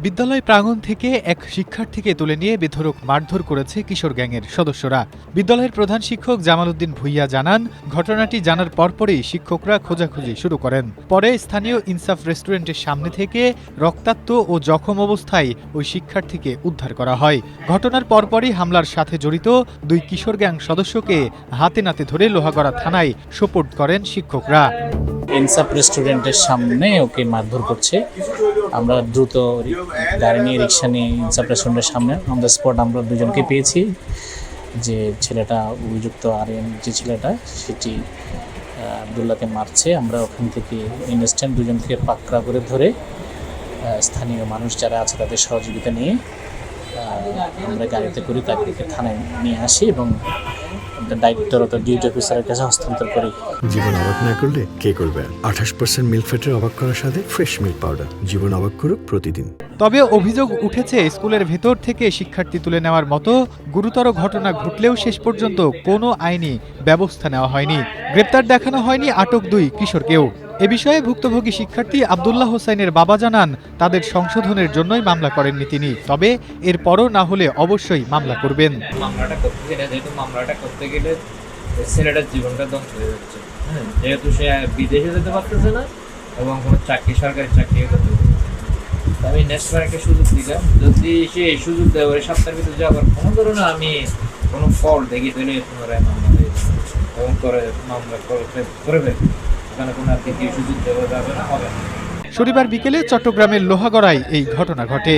বিদ্যালয় প্রাঙ্গণ থেকে এক শিক্ষার্থীকে তুলে নিয়ে বেধড়ক মারধর করেছে কিশোর গ্যাংয়ের সদস্যরা। বিদ্যালয়ের প্রধান শিক্ষক জামাল উদ্দিন ভূঁইয়া জানান, ঘটনাটি জানার পরপরই শিক্ষকরা খোঁজাখুঁজি শুরু করেন। পরে স্থানীয় ইনসাফ রেস্টুরেন্টের সামনে থেকে রক্তাক্ত ও জখম অবস্থায় ওই শিক্ষার্থীকে উদ্ধার করা হয়। ঘটনার পরপরই হামলার সাথে জড়িত দুই কিশোর গ্যাং সদস্যকে হাতে নাতে ধরে লোহাগড়া থানায় সোপর্দ করেন শিক্ষকরা। ইনসাফ রেস্টুরেন্টের সামনে ওকে মারধর করছে। আমরা দ্রুত গাড়ি নিয়ে রিক্সা নিয়ে ইনসাফ রেস্টুরেন্টের সামনে অন দ্য স্পট আমরা দুজনকে পেয়েছি। যে ছেলেটা অভিযুক্ত আরিয়ান যে ছেলেটা সেটি আবদুল্লাহকে মারছে। আমরা ওখান থেকে ইনস্ট্যান্ট দুজনকে পাকড়া করে ধরে স্থানীয় মানুষ যারা আছে তাদের সহযোগিতা নিয়ে আমরা গাড়িতে করে তাদেরকে থানায় নিয়ে আসি এবং দায়িত্বরত ডিউটি অফিসারের কাছে হস্তান্তর করি। জীবন অবাক না করলে কে করবে? 28% মিল্ক ফ্যাটের অবাক করার সাথে ফ্রেশ মিল্ক পাউডার। জীবন অবাক করুক প্রতিদিন। তবে অভিযোগ উঠেছে, স্কুলের ভেতর থেকে শিক্ষার্থী তুলে নেওয়ার মতো গুরুতর ঘটনা ঘটলেও শেষ পর্যন্ত কোনো আইনি ব্যবস্থা নেওয়া হয়নি। গ্রেপ্তার দেখানো হয়নি আটক দুই কিশোরকেও। এ বিষয়ে ভুক্তভোগী শিক্ষার্থী আব্দুল্লাহ হোসাইনের বাবা জানান, তাদের সংশোধনের জন্যই মামলা করেননি তিনি, তবে এরপরও না হলে অবশ্যই মামলা করবেন। মামলাটা করতে গেলে ছেলেটার জীবনটা ধ্বংস হয়ে যাচ্ছে, যেহেতু সে বিদেশে যেতে পারতেছে না এবং কোনো চাকরি সরকারি চাকরিও করতে পারছে। আমি নেক্সট বার একটা সুযোগ দিলাম, যদি সে এই সুযোগ দেয় ওই সপ্তাহের ভিতরে যাওয়ার কোনো ধরনের আমি কোনো ফল দেখি তাহলে পুনরায় মামলা হয়ে যাবে এবং করে মামলা করবে। ওখানে কোনো আর দ্বিতীয় সুযোগ দেওয়া যাবে না, হবে না। শনিবার বিকেলে চট্টগ্রামের লোহাগড়ায় এই ঘটনা ঘটে।